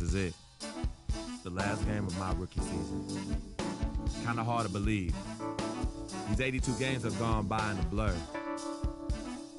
this is it. The last game of my rookie season. Kind of hard to believe. These 82 games have gone by in a blur.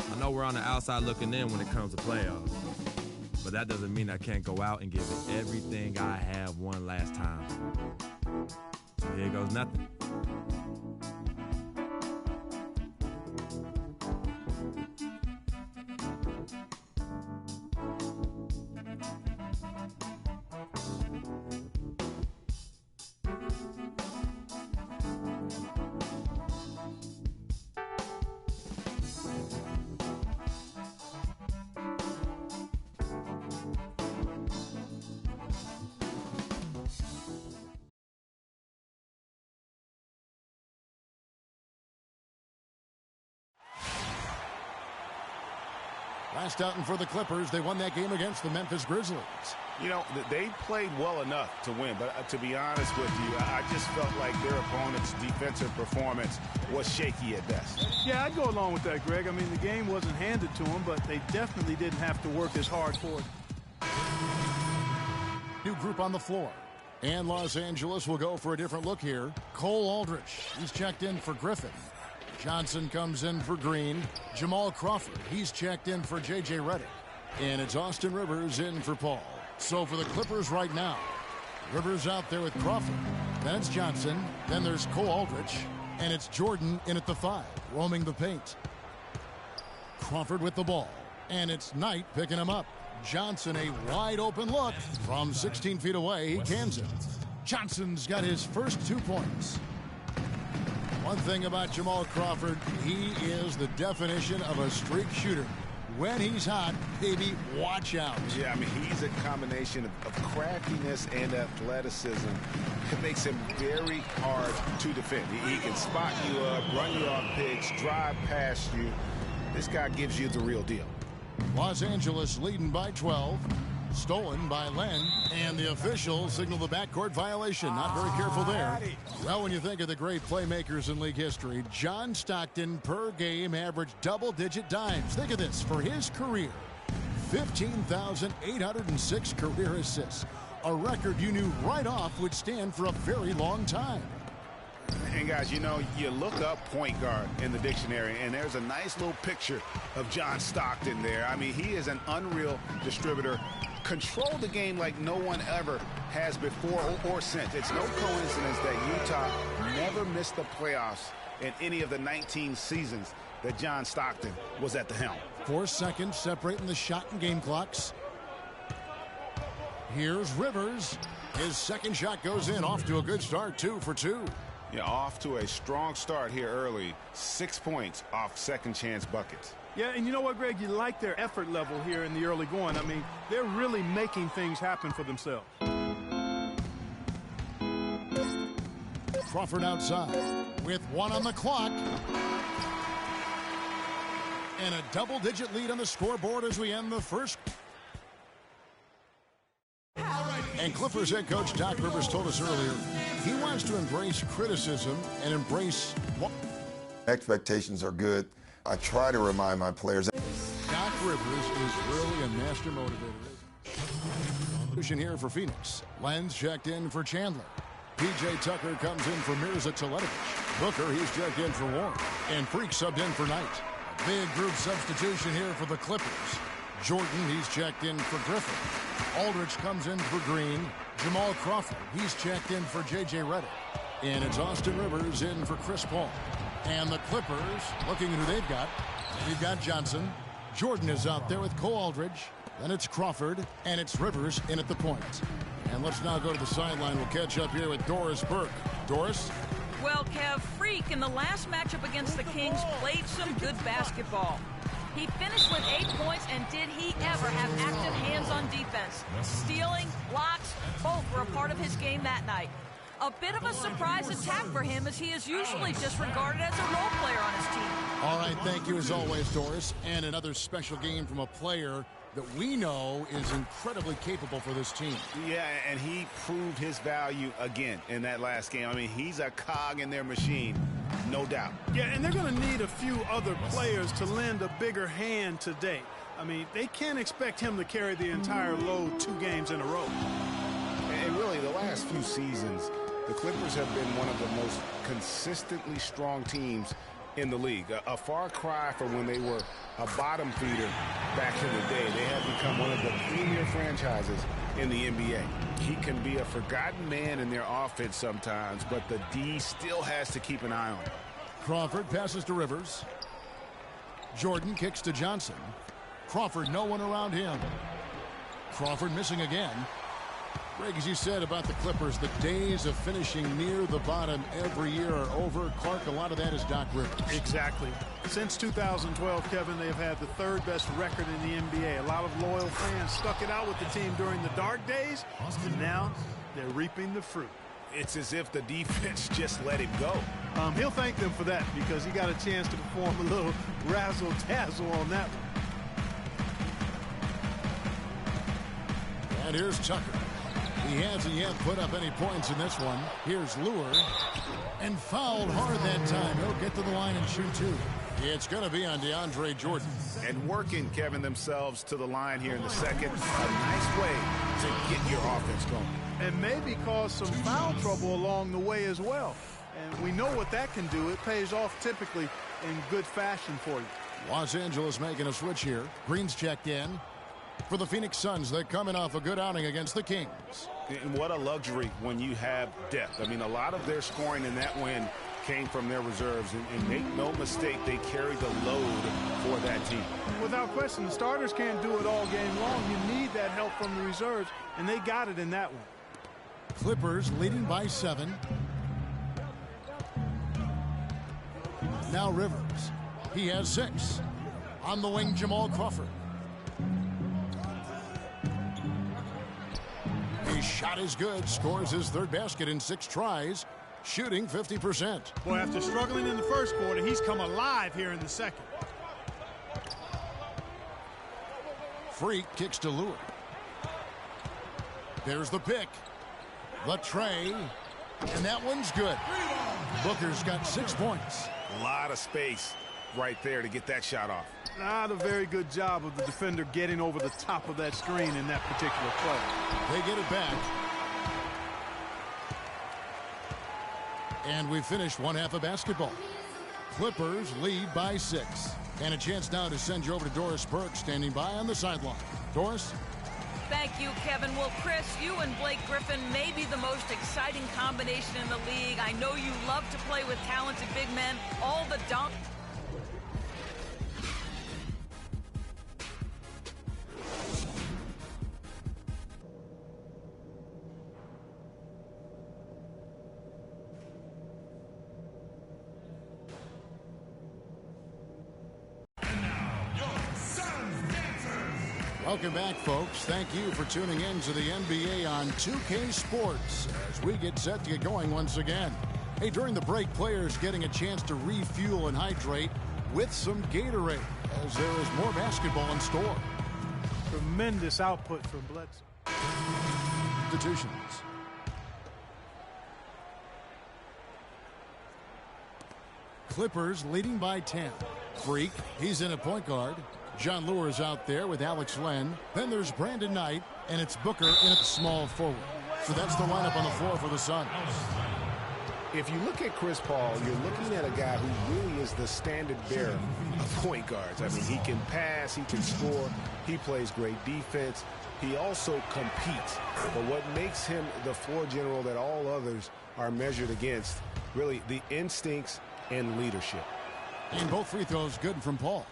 I know we're on the outside looking in when it comes to playoffs, but that doesn't mean I can't go out and give it everything I have one last time. So here goes nothing. Last outing for the Clippers. They won that game against the Memphis Grizzlies. You know, they played well enough to win, but to be honest with you, I just felt like their opponent's defensive performance was shaky at best. Yeah, I'd go along with that, Greg. I mean, the game wasn't handed to them, but they definitely didn't have to work as hard for it. New group on the floor. And Los Angeles will go for a different look here. Cole Aldrich, he's checked in for Griffin. Johnson comes in for Green. Jamal Crawford, he's checked in for J.J. Redick. And it's Austin Rivers in for Paul. So for the Clippers right now, Rivers out there with Crawford. Then it's Johnson. Then there's Cole Aldrich. And it's Jordan in at the 5, roaming the paint. Crawford with the ball. And it's Knight picking him up. Johnson, a wide open look. From 16 feet away, he cans it. Johnson's got his first 2 points. One thing about Jamal Crawford, he is the definition of a streak shooter. When he's hot, baby, watch out. Yeah, I mean, he's a combination of craftiness and athleticism. It makes him very hard to defend. He can spot you up, run you off picks, drive past you. This guy gives you the real deal. Los Angeles leading by 12. Stolen by Len, and the officials signal the backcourt violation. Not very careful there. Well, when you think of the great playmakers in league history, John Stockton per game averaged double-digit dimes. Think of this. For his career, 15,806 career assists. A record you knew right off would stand for a very long time. And guys, you know, you look up point guard in the dictionary, and there's a nice little picture of John Stockton there. I mean, he is an unreal distributor. Control the game like no one ever has before or since. It's no coincidence that Utah never missed the playoffs in any of the 19 seasons that John Stockton was at the helm. 4 seconds separating the shot and game clocks. Here's Rivers. His second shot goes in. Off to a good start. 2 for 2. Yeah, off to a strong start here early. 6 points off second chance buckets. Yeah, and you know what, Greg? You like their effort level here in the early going. I mean, they're really making things happen for themselves. Crawford outside with 1 on the clock. And a double-digit lead on the scoreboard as we end the first. And Clippers head coach Doc Rivers told us earlier he wants to embrace criticism and embrace. Expectations are good. I try to remind my players. Doc Rivers is really a master motivator. Here for Phoenix. Lenz checked in for Chandler. P.J. Tucker comes in for Mirza Teletovic. Booker, he's checked in for Warren. And Freak subbed in for Knight. A big group substitution here for the Clippers. Jordan, he's checked in for Griffin. Aldrich comes in for Green. Jamal Crawford, he's checked in for J.J. Redick. And it's Austin Rivers in for Chris Paul. And the Clippers, looking at who they've got. We've got Johnson. Jordan is out there with Cole Aldrich. Then it's Crawford, and it's Rivers in at the point. And let's now go to the sideline. We'll catch up here with Doris Burke. Doris? Well, Kev, Freak in the last matchup against the Kings played some good basketball. He finished with 8 points, and did he ever have active hands on defense? Stealing, blocks, both were a part of his game that night. A bit of a surprise attack for him, as he is usually just regarded as a role player on his team. All right, thank you as always, Doris. And another special game from a player that we know is incredibly capable for this team. Yeah, and he proved his value again in that last game. I mean, he's a cog in their machine, no doubt. Yeah, and they're going to need a few other players to lend a bigger hand today. I mean, they can't expect him to carry the entire load 2 games in a row. really, the last few seasons, the Clippers have been one of the most consistently strong teams in the league. A far cry from when they were a bottom feeder back in the day. They have become one of the premier franchises in the NBA. He can be a forgotten man in their offense sometimes, but the D still has to keep an eye on him. Crawford passes to Rivers. Jordan kicks to Johnson. Crawford, no one around him. Crawford missing again. Greg, as you said about the Clippers, the days of finishing near the bottom every year are over. Clark, a lot of that is Doc Rivers. Exactly. Since 2012, Kevin, they have had the third best record in the NBA. A lot of loyal fans stuck it out with the team during the dark days, and now they're reaping the fruit. It's as if the defense just let him go. He'll thank them for that because he got a chance to perform a little razzle-dazzle on that one. And here's Tucker. He hasn't yet put up any points in this one. Here's Lure. And fouled hard that time. He'll get to the line and shoot two. It's going to be on DeAndre Jordan. And working, Kevin, themselves to the line here in the second. A nice way to get your offense going. And maybe cause some foul trouble along the way as well. And we know what that can do. It pays off typically in good fashion for you. Los Angeles making a switch here. Green's checked in. For the Phoenix Suns, they're coming off a good outing against the Kings. And what a luxury when you have depth. I mean, a lot of their scoring in that win came from their reserves. And make no mistake, they carry the load for that team. Without question, the starters can't do it all game long. You need that help from the reserves, and they got it in that one. Clippers leading by 7. Now Rivers. He has 6. On the wing, Jamal Crawford. His shot is good. Scores his third basket in 6 tries. Shooting 50%. Boy, after struggling in the first quarter, he's come alive here in the second. Freak kicks to Lure. There's the pick. The tray. And that one's good. Booker's got 6 points. A lot of space right there to get that shot off. Not a very good job of the defender getting over the top of that screen in that particular play. They get it back. And we finished one half of basketball. Clippers lead by 6. And a chance now to send you over to Doris Burke standing by on the sideline. Doris? Thank you, Kevin. Well, Chris, you and Blake Griffin may be the most exciting combination in the league. I know you love to play with talented big men. All the dunk. Welcome back, folks. Thank you for tuning in to the NBA on 2K Sports as we get set to get going once again. Hey, during the break, players getting a chance to refuel and hydrate with some Gatorade as there is more basketball in store. Tremendous output from Bledsoe. Institutions. Clippers leading by 10. Freak, he's in a point guard. John Lure's out there with Alex Len. Then there's Brandon Knight, and it's Booker in at the small forward. So that's the lineup on the floor for the Suns. If you look at Chris Paul, you're looking at a guy who really is the standard bearer of point guards. I mean, he can pass, he can score, he plays great defense. He also competes. But what makes him the floor general that all others are measured against, really the instincts and leadership. And both free throws good from Paul.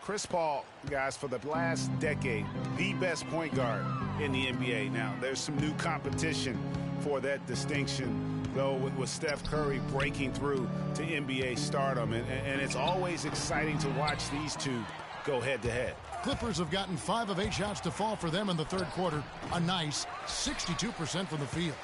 Chris Paul, guys, for the last decade, the best point guard in the NBA. Now, there's some new competition for that distinction, though, with Steph Curry breaking through to NBA stardom. And it's always exciting to watch these two go head-to-head. Clippers have gotten 5 of 8 shots to fall for them in the third quarter. A nice 62% from the field.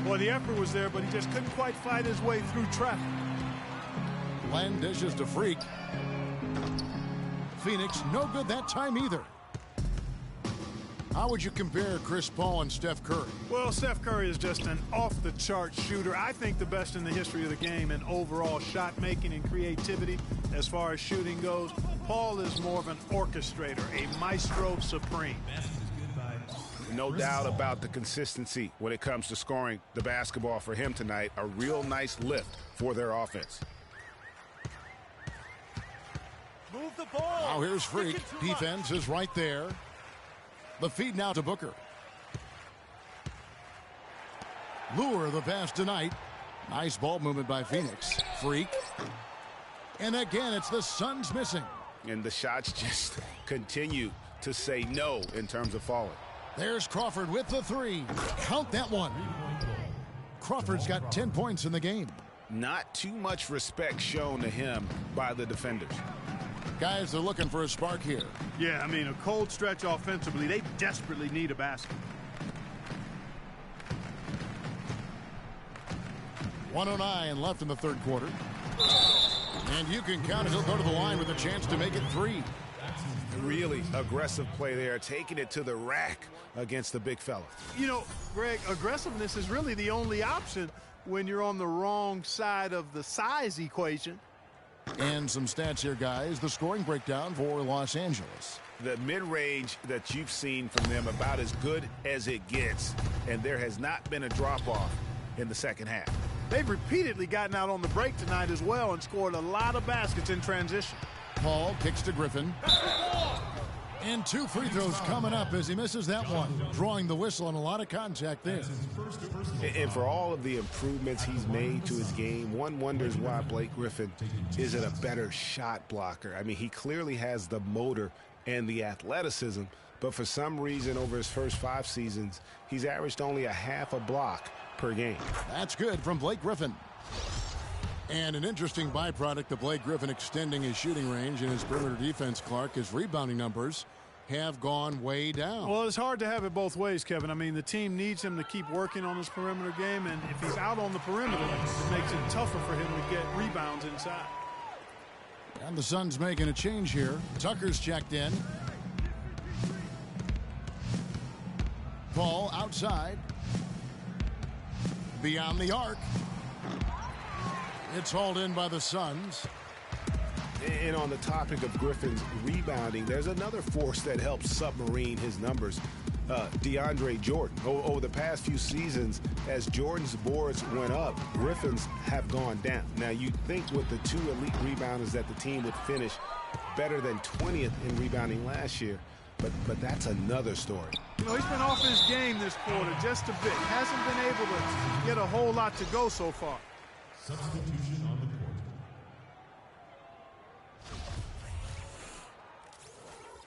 Well, the effort was there, but he just couldn't quite fight his way through traffic. Len dishes to Freak. Phoenix, no good that time either. How would you compare Chris Paul and Steph Curry? Well, Steph Curry is just an off-the-chart shooter. I think the best in the history of the game in overall shot making and creativity as far as shooting goes. Paul is more of an orchestrator, a maestro supreme. No doubt about the consistency when it comes to scoring the basketball for him tonight. A real nice lift for their offense. Move the ball. Now here's Freak. Defense is right there. The feed now to Booker. Lure the pass tonight. Nice ball movement by Phoenix. Freak. And again, it's the Suns missing. And the shots just continue to say no in terms of falling. There's Crawford with the three. Count that one. Crawford's got 10 points in the game. Not too much respect shown to him by the defenders. Guys, they're looking for a spark here. Yeah, I mean, a cold stretch offensively. They desperately need a basket. 1:09 left in the third quarter. And you can count it. He'll go to the line with a chance to make it 3. Really aggressive play there, taking it to the rack against the big fella. You know, Greg, aggressiveness is really the only option when you're on the wrong side of the size equation. And some stats here, guys. The scoring breakdown for Los Angeles. The mid-range that you've seen from them about as good as it gets, and there has not been a drop-off in the second half. They've repeatedly gotten out on the break tonight as well and scored a lot of baskets in transition. Paul kicks to Griffin. And 2 free throws coming up as he misses that one. Drawing the whistle and a lot of contact there. And for all of the improvements he's made to his game, one wonders why Blake Griffin isn't a better shot blocker. I mean, he clearly has the motor and the athleticism, but for some reason over his first 5 seasons, he's averaged only a half a block per game. That's good from Blake Griffin. And an interesting byproduct of Blake Griffin extending his shooting range in his perimeter defense, Clark, his rebounding numbers have gone way down. Well, it's hard to have it both ways, Kevin. I mean, the team needs him to keep working on his perimeter game, and if he's out on the perimeter, it makes it tougher for him to get rebounds inside. And the Suns making a change here. Tucker's checked in. Ball outside. Beyond the arc. It's hauled in by the Suns. And on the topic of Griffin's rebounding, there's another force that helps submarine his numbers. DeAndre Jordan. Over the past few seasons, as Jordan's boards went up, Griffin's have gone down. Now, you'd think with the 2 elite rebounders that the team would finish better than 20th in rebounding last year, but that's another story. You know, he's been off his game this quarter just a bit. Hasn't been able to get a whole lot to go so far. Substitution on the court.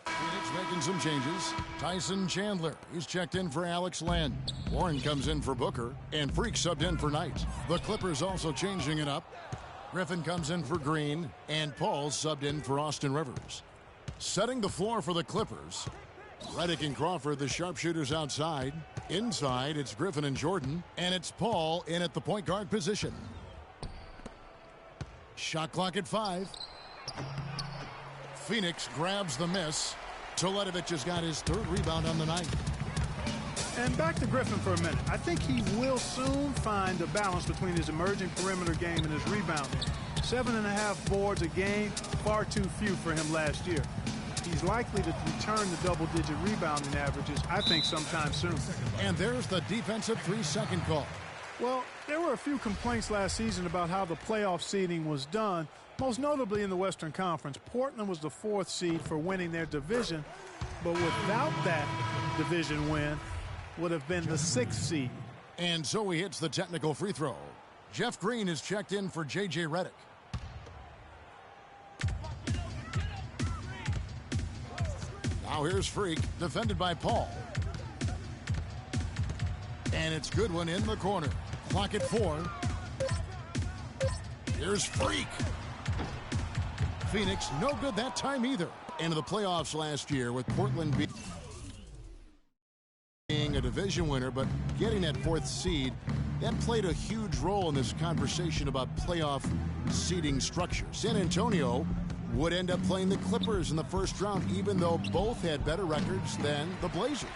Phoenix making some changes. Tyson Chandler, he's checked in for Alex Len. Warren comes in for Booker, and Freak subbed in for Knight. The Clippers also changing it up. Griffin comes in for Green, and Paul subbed in for Austin Rivers. Setting the floor for the Clippers. Redick and Crawford, the sharpshooters outside. Inside, it's Griffin and Jordan, and it's Paul in at the point guard position. Shot clock at 5. Phoenix grabs the miss. Teletovic has got his 3rd rebound on the night. And back to Griffin for a minute. I think he will soon find a balance between his emerging perimeter game and his rebounding. 7.5 boards a game, far too few for him last year. He's likely to return to double-digit rebounding averages, I think, sometime soon. And there's the defensive 3-second call. Well, there were a few complaints last season about how the playoff seeding was done, most notably in the Western Conference. Portland was the 4th seed for winning their division, but without that division win, would have been the 6th seed. And so he hits the technical free throw. Jeff Green is checked in for J.J. Redick. Now here's Freak, defended by Paul. And it's Goodwin in the corner. Clock at 4. Here's Freak. Phoenix, no good that time either. Into the playoffs last year with Portland being a division winner, but getting that 4th seed, that played a huge role in this conversation about playoff seeding structure. San Antonio would end up playing the Clippers in the first round, even though both had better records than the Blazers.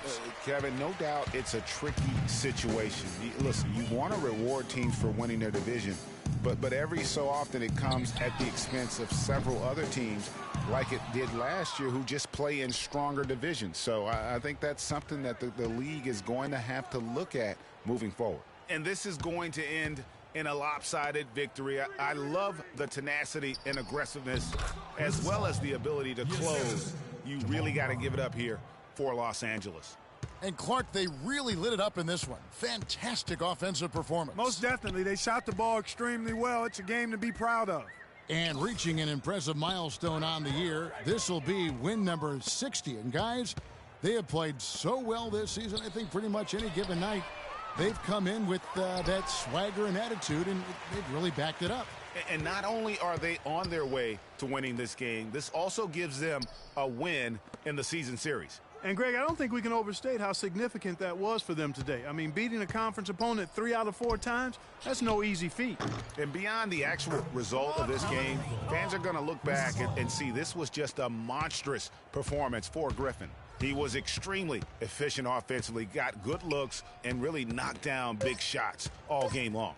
Kevin, no doubt it's a tricky situation. Listen, you want to reward teams for winning their division, but every so often it comes at the expense of several other teams like it did last year who just play in stronger divisions. So I think that's something that the league is going to have to look at moving forward. And this is going to end in a lopsided victory. I love the tenacity and aggressiveness as well as the ability to close. You really got to give it up here for Los Angeles. And Clark, they really lit it up in this one. Fantastic offensive performance. Most definitely. They shot the ball extremely well. It's a game to be proud of. And reaching an impressive milestone on the year, this will be win number 60. And guys, they have played so well this season. I think pretty much any given night, they've come in with that swagger and attitude, and they've really backed it up. And not only are they on their way to winning this game, this also gives them a win in the season series. And, Greg, I don't think we can overstate how significant that was for them today. I mean, beating a conference opponent 3 out of 4 times, that's no easy feat. And beyond the actual result of this game, fans are going to look back and see this was just a monstrous performance for Griffin. He was extremely efficient offensively, got good looks, and really knocked down big shots all game long.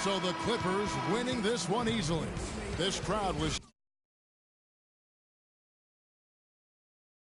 So the Clippers winning this one easily. This crowd was